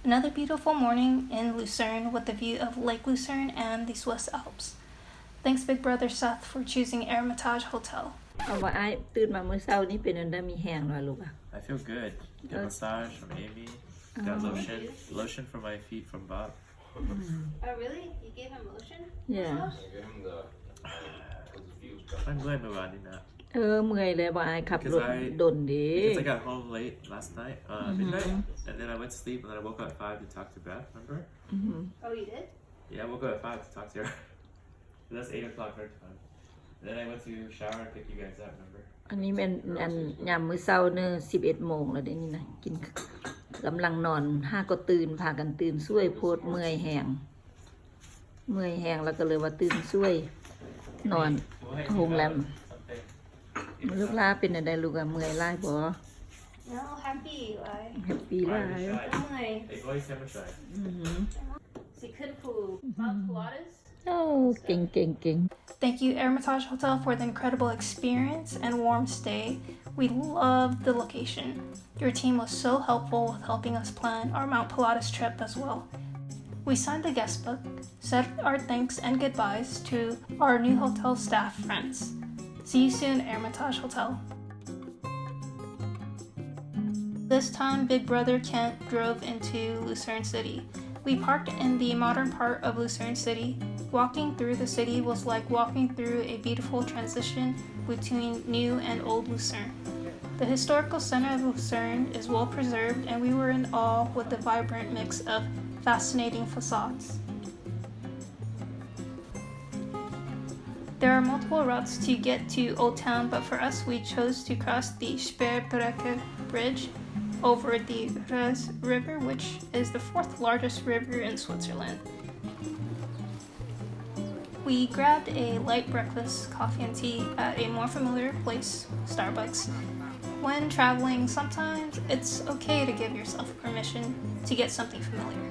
Another beautiful morning in Lucerne with a view of Lake Lucerne and the Swiss Alps. Thanks Big Brother Seth for choosing Hermitage Hotel. เอาว่าอ้ายตื่นมามื้อเช้านี้เป็นอันได้มีแห้งแล้วลูกอ่ะ I feel good. Got massage from Amy. Got lotion for my feet from Bob. Oh really? You gave him lotion? Yeah. I'm glad I did that. เมื่อยแล้วว่าอ้ายขับรถดนดิ Because I got home late last night, midnight, and then I went to sleep, and then I woke up at 5 to talk to Beth, remember? Oh, you did? Yeah, I woke up at 5 to talk to her. And that's 8 o'clock her time. And then I went to shower and pick you guys up, remember? อันนี้เป็นอันยามมื้อเช้าเนอะ11 โมงแล้วเดี๋ยวนี้นะกินกำลังนอนห้าก็ตื่นพากันตื่นช่วยโพดเมื่อยแห้งแล้วก็เลยว่าตื่นช่วยนอนโรงแรมลูกลาเป็นอะไรลูกอะเมื่อยหลายบ่ No, happy. Like. แฮปปี้หลาย Hey, boys, how much I? Sie können Pilatus. โอ้เก่ง Thank you, Hermitage Hotel, for the incredible experience and warm stay. We loved the location. Your team was so helpful with helping us plan our Mount Pilatus trip as well. We signed the guest book, said our thanks and goodbyes to our new hotel staff friends. See you soon, Hermitage Hotel. This time, Big Brother Kent drove into Lucerne City. We parked in the modern part of Lucerne City. Walking through the city was like walking through a beautiful transition between new and old Lucerne. The historical center of Lucerne is well preserved, and we were in awe with the vibrant mix of fascinating facades. There are multiple routes to get to Old Town, but for us, we chose to cross the Spreuerbrücke bridge over the Reuss River, which is the fourth largest river in Switzerland. We grabbed a light breakfast, coffee and tea at a more familiar place, Starbucks. When traveling, sometimes it's okay to give yourself permission to get something familiar.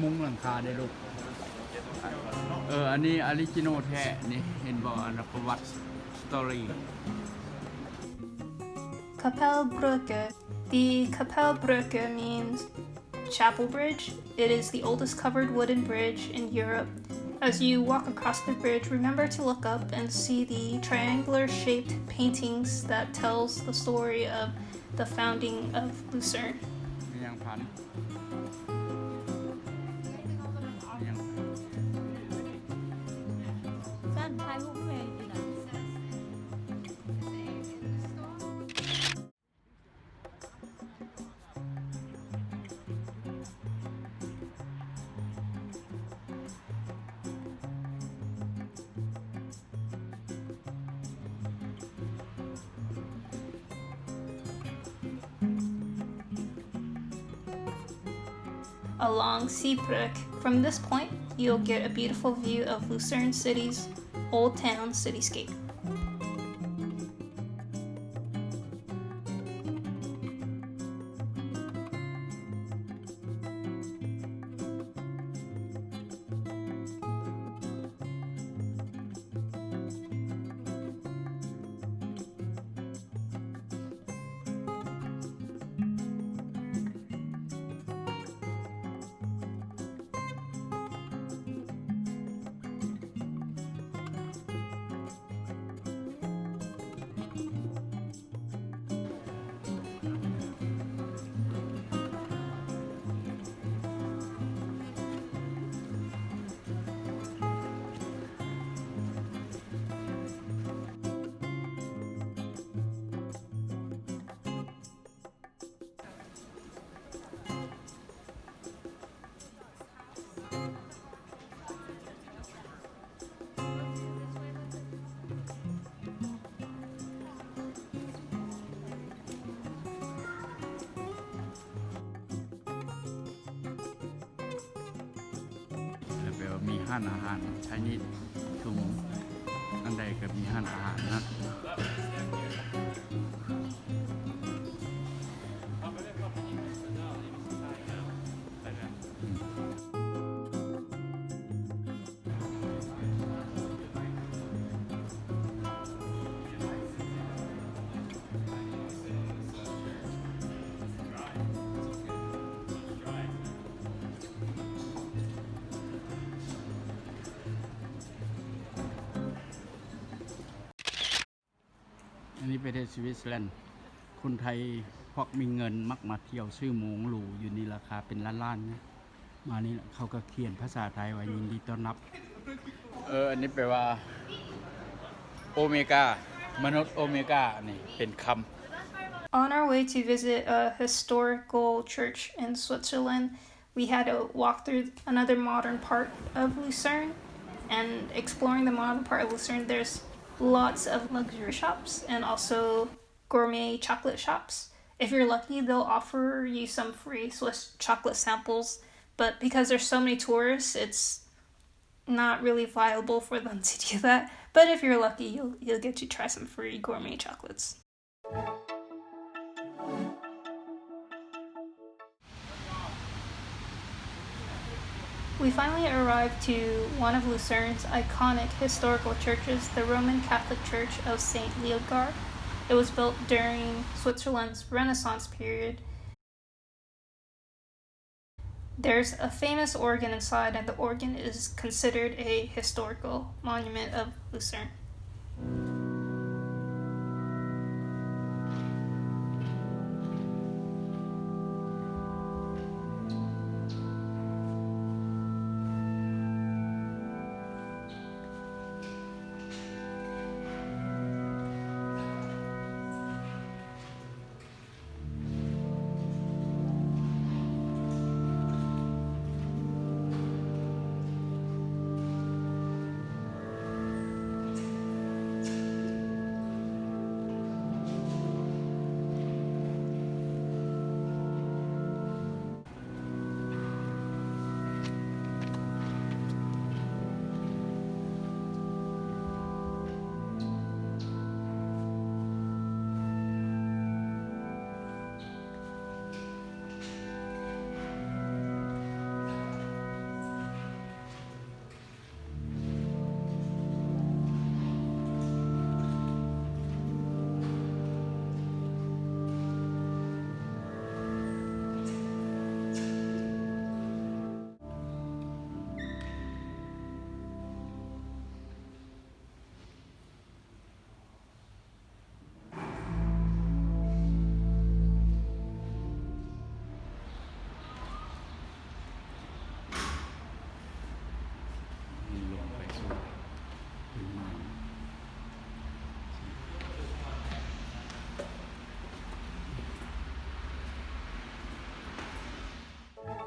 มุ้งหลังคาได้ลูกอันนี้ออริจินอลแท้นี่เห็นบอกอันประวัติสตอรี่ Kapellbrüke. The Kapellbrüke means chapel bridge. It is the oldest covered wooden bridge in Europe. As you walk across the bridge, remember to look up and see the triangular-shaped paintings that tells the story of the founding of Lucerne. ยังพัน Along Spreuerbrücke. From this point, you'll get a beautiful view of Lucerne City's Old Town cityscape.มีห้านอาหารใช้นี่ถุงอันใดก็มีห้านอาหารนะ Lucerne ที่ประเทศสวิตเซอร์แลนด์คนไทยพวกมีเงินมักมาเที่ยวซื้อหมูหรูอยู่นี่ราคาเป็นล้านๆนะมานี่เขาก็เขียนภาษาไทยว่ายินดีต้อนรับอันนี้แปลว่าโอเมก้ามนุษย์โอเมก้านี่เป็นคำ On our way to visit a historical church in Switzerland, we had to walk through another modern part of Lucerne. And exploring the modern part of Lucerne, there's lots of luxury shops and also gourmet chocolate shops. If you're lucky, they'll offer you some free Swiss chocolate samples, but because there's so many tourists, it's not really viable for them to do that. But if you're lucky, you'll get to try some free gourmet chocolates. We finally arrived to one of Lucerne's iconic historical churches, the Roman Catholic Church of St. Leopold. It was built during Switzerland's Renaissance period. There's a famous organ inside, and the organ is considered a historical monument of Lucerne.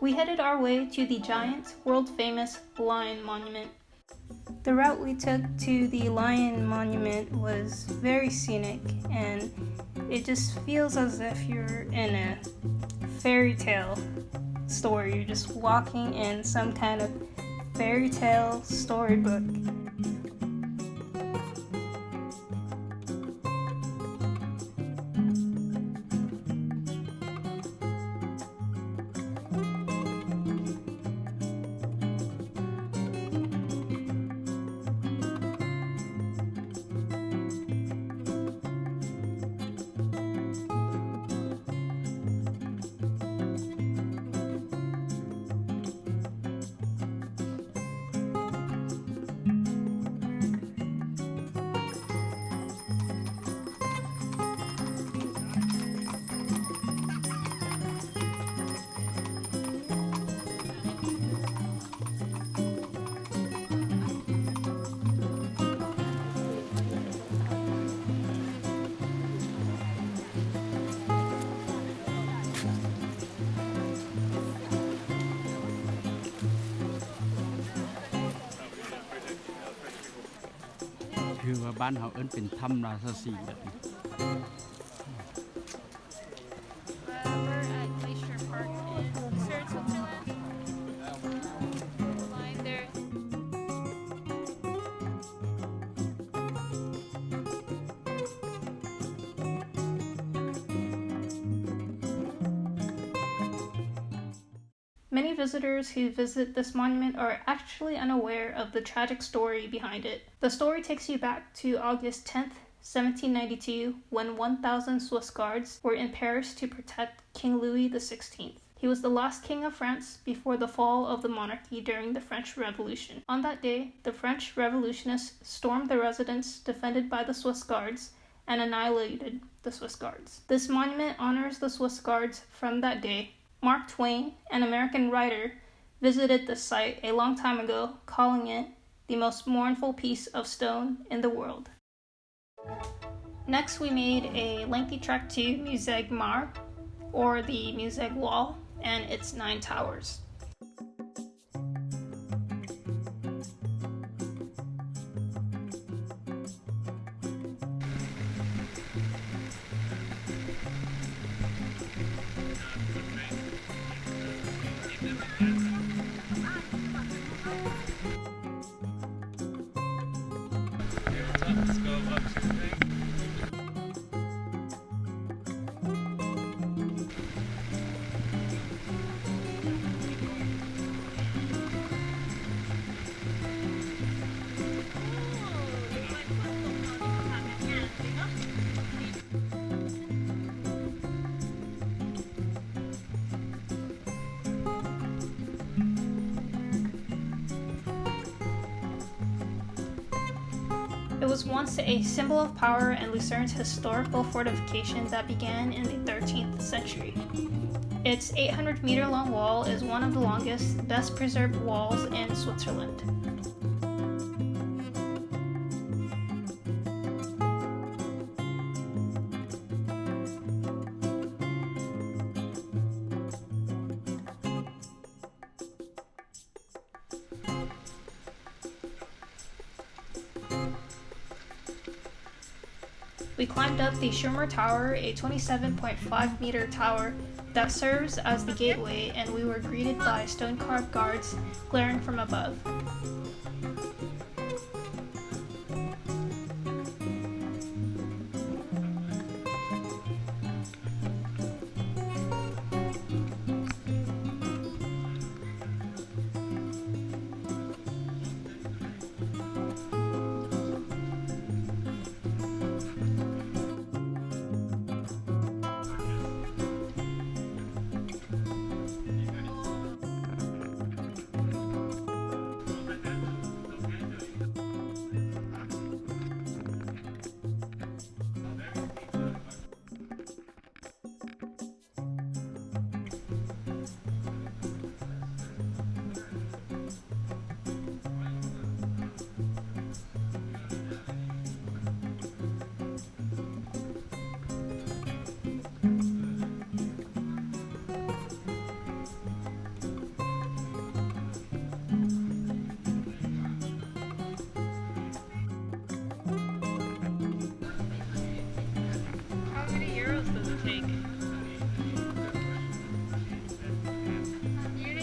We headed our way to the giant, world-famous Lion Monument. The route we took to the Lion Monument was very scenic, and it just feels as if you're in a fairy tale story. You're just walking in some kind of fairy tale storybook.คือว่าบ้านเขาเอิ้นเป็นถ้ำราชสีห์แบบนี้ We're at Glacier Park in Lucerne, Switzerland. Line there. Many visitors who visit this monument are actually unaware of the tragic story behind it. The story takes you back to August 10th, 1792, when 1,000 Swiss guards were in Paris to protect King Louis XVI. He was the last king of France before the fall of the monarchy during the French Revolution. On that day, the French revolutionists stormed the residence defended by the Swiss guards and annihilated the Swiss guards. This monument honors the Swiss guards from that day. Mark Twain, an American writer, visited the site a long time ago, calling it the most mournful piece of stone in the world. Next, we made a lengthy trek to Musegg, or the Musegg Wall, and its 9 towers. Let's go up to the thing. It was once a symbol of power and Lucerne's historical fortification that began in the 13th century. Its 800-meter-long wall is one of the longest, best-preserved walls in Switzerland. We climbed up the Schirmer Tower, a 27.5-meter tower that serves as the gateway, and we were greeted by stone-carved guards glaring from above.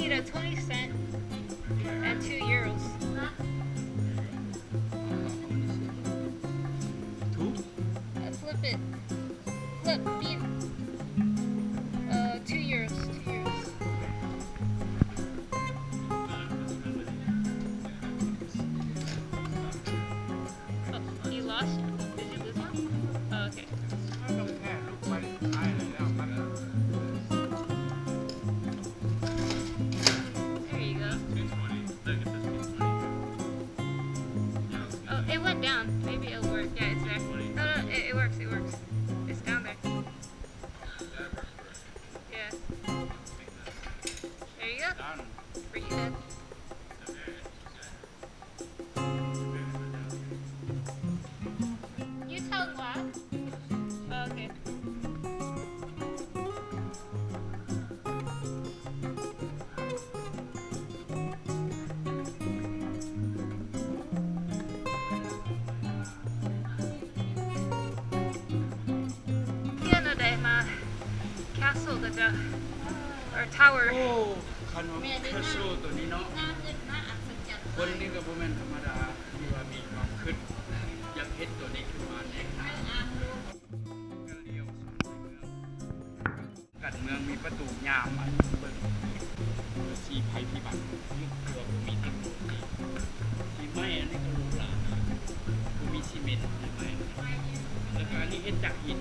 A 20 cent and 2 euros. Flip it. Flip, beat. 2 euros. 2 euros. Oh, you lost? Did you lose one? Oh, okay. It went down. Maybe it'll work. Yeah, it's there. No, it works. It works. It's down there. Yeah. There you go. For you then. You tell what? Oh, okay. Castle ก็จะ or tower โอ้คานอคาโซตัวนี้เนาะคนนี้ก็บ่แม่นธรรมดาที่ว่ามีความคิดอยากเฮ็ดตัวนี้ขึ้นมาเองกันเมืองมีประตูยามอันเบิ่งสีภัยพิบัติยุคตัวมีเทคโนโลยีที่ไม้อันนี้ก็รู้ล่ะมีซีเมนต์ใช่ไหมแล้วก็อันนี้เฮ็ดจากหิน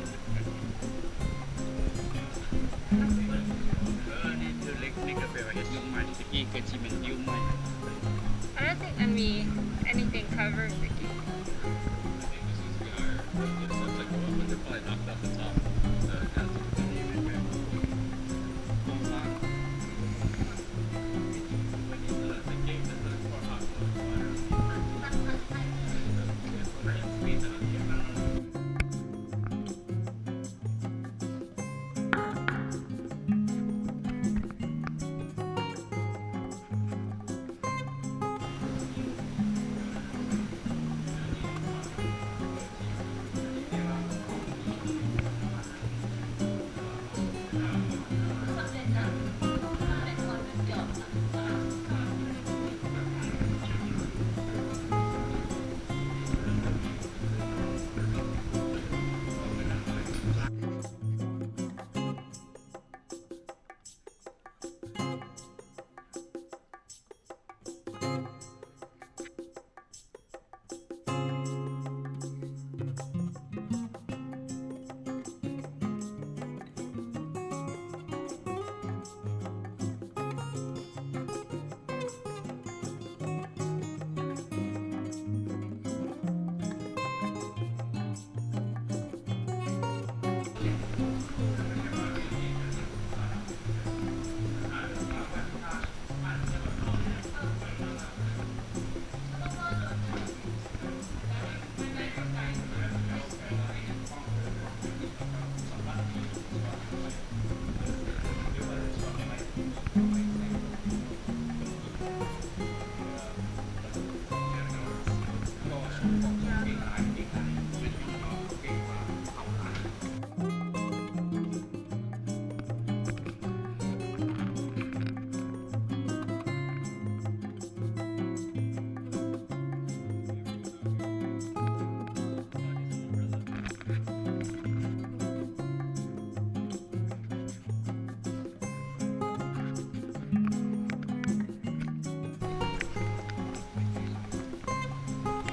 นี่คือเล็กนี่ก็แปลว่าเฮ็ดยุ่งใหม่ตะกี้เกิดซีเมนต์ยุ่งใหม่ I don't think anything covered the gate.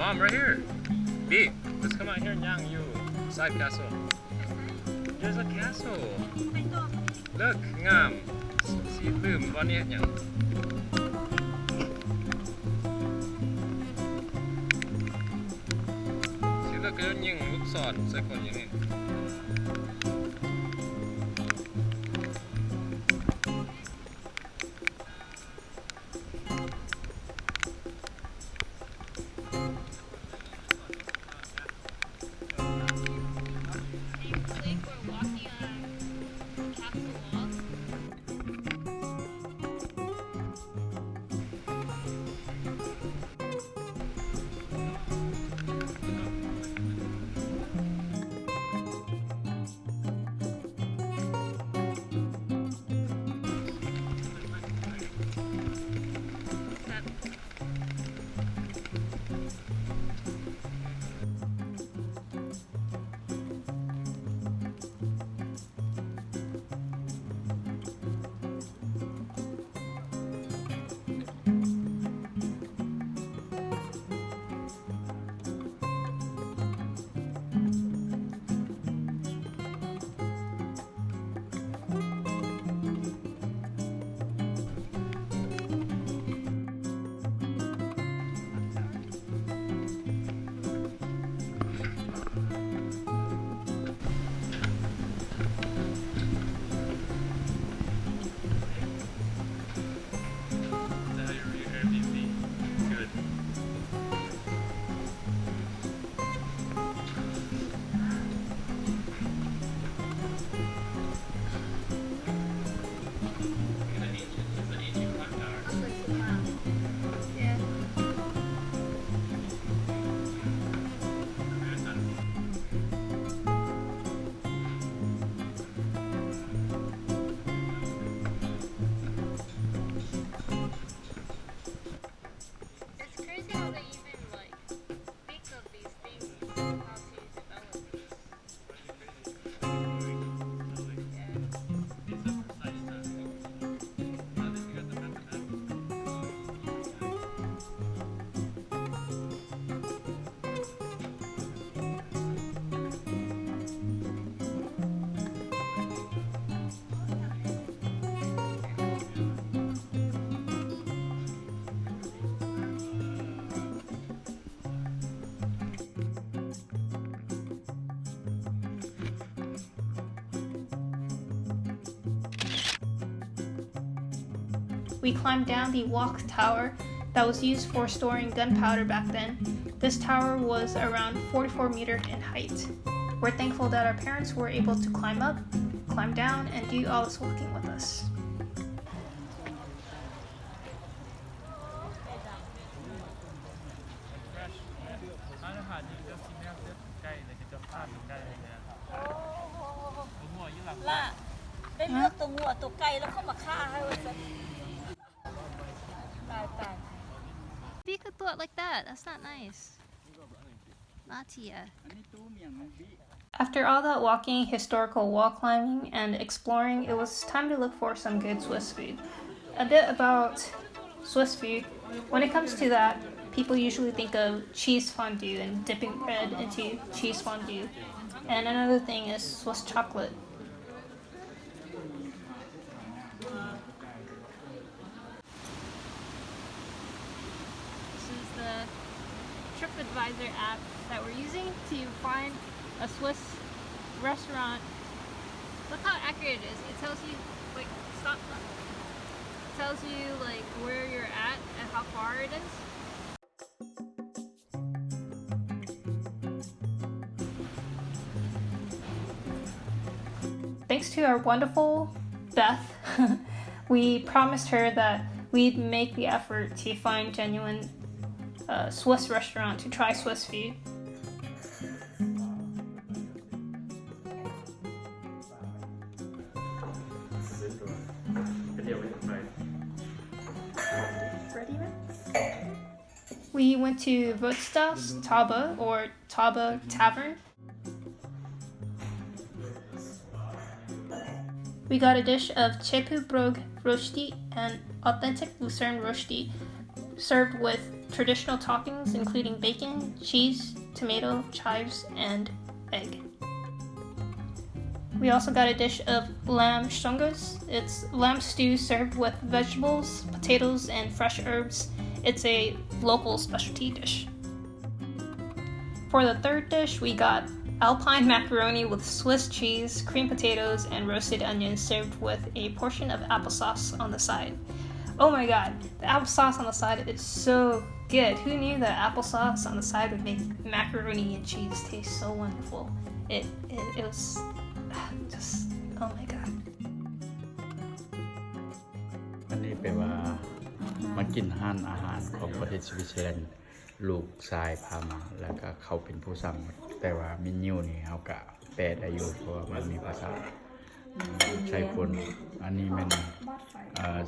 Mom, right here. B, let's come out here and yang you. Side castle. There's a castle. Look, ngam. See, boom, one yet yang. See, look, there's yang Lucerne, second unit. We climbed down the walk tower that was used for storing gunpowder back then. This tower was around 44 meters in height. We're thankful that our parents were able to climb up, climb down, and do all this walking with us. You could do it like that. That's not nice. Not yet. After all that walking, historical wall climbing, and exploring, it was time to look for some good Swiss food. A bit about Swiss food. When it comes to that, people usually think of cheese fondue and dipping bread into cheese fondue. And another thing is Swiss chocolate. TripAdvisor app that we're using to find a Swiss restaurant. Look how accurate it is. It tells you, like, stop. It tells you, like, where you're at and how far it is. Thanks to our wonderful Beth, we promised her that we'd make the effort to find genuine Swiss restaurant to try Swiss food. This is indoor. Video we can find. We went to Wutstas Taba or Taba Tavern. We got a dish of Kapellbrüke rosti and authentic Lucerne rosti served with traditional toppings including bacon, cheese, tomato, chives, and egg. We also got a dish of lamb shongas. It's lamb stew served with vegetables, potatoes, and fresh herbs. It's a local specialty dish. For the third dish, we got Alpine macaroni with Swiss cheese, cream potatoes, and roasted onions served with a portion of applesauce on the side. Oh my god, the applesauce on the side is so good. Who knew that applesauce on the side would make macaroni and cheese taste so wonderful? It was just, oh my god. อันนี้แปลว่ามากินห้านอาหารของประเทศสวิตเซอร์แลนด์ลูกชายพามาแล้วก็เขาเป็นผู้สั่งแต่ว่าเมนูนี่เขาก็แปลได้อยู่เพราะว่ามันมีภาษาใช้คนอันนี้มัน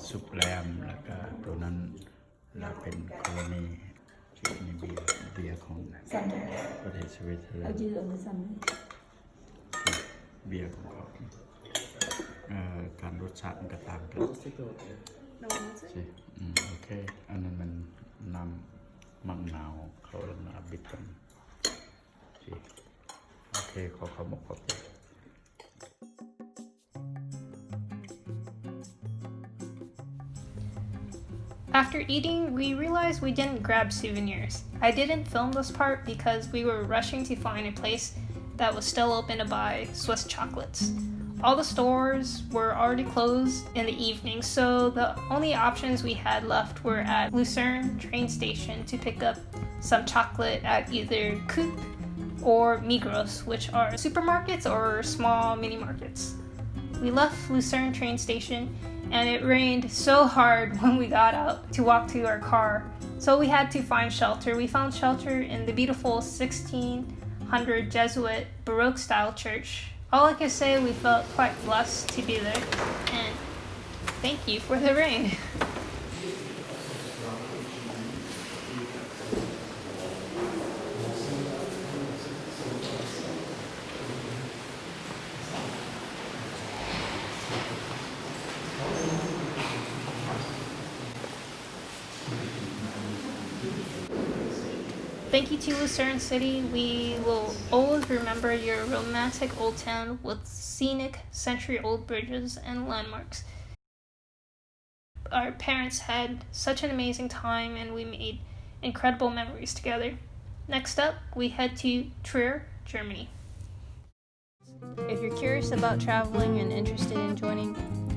ซุปแรมแล้วก็ตัวนั้นแล้วเป็นโคโลนีที่มีเบียร์ของประเทศสวิตเซอร์แลนด์เบียร์ของเขาการรสชาติมันก็ต่างกันโอเคอันนั้นมันนำมังนาวเขาลงมาบิดกันโอเคขอบอกขอบคุณ After eating, we realized we didn't grab souvenirs. I didn't film this part because we were rushing to find a place that was still open to buy Swiss chocolates. All the stores were already closed in the evening, so the only options we had left were at Lucerne train station to pick up some chocolate at either Coop or Migros, which are supermarkets or small mini markets. We left Lucerne train station and it rained so hard when we got out to walk to our car, so we had to find shelter. We found shelter in the beautiful 1600 Jesuit Baroque style church. All I can say, we felt quite blessed to be there, and thank you for the rain. Thank you to Lucerne City. We will always remember your romantic old town with scenic century-old bridges and landmarks. Our parents had such an amazing time and we made incredible memories together. Next up, we head to Trier, Germany. If you're curious about traveling and interested in joining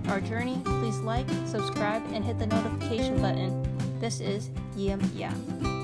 our journey, please like, subscribe, and hit the notification button. This is Yiem Yahm.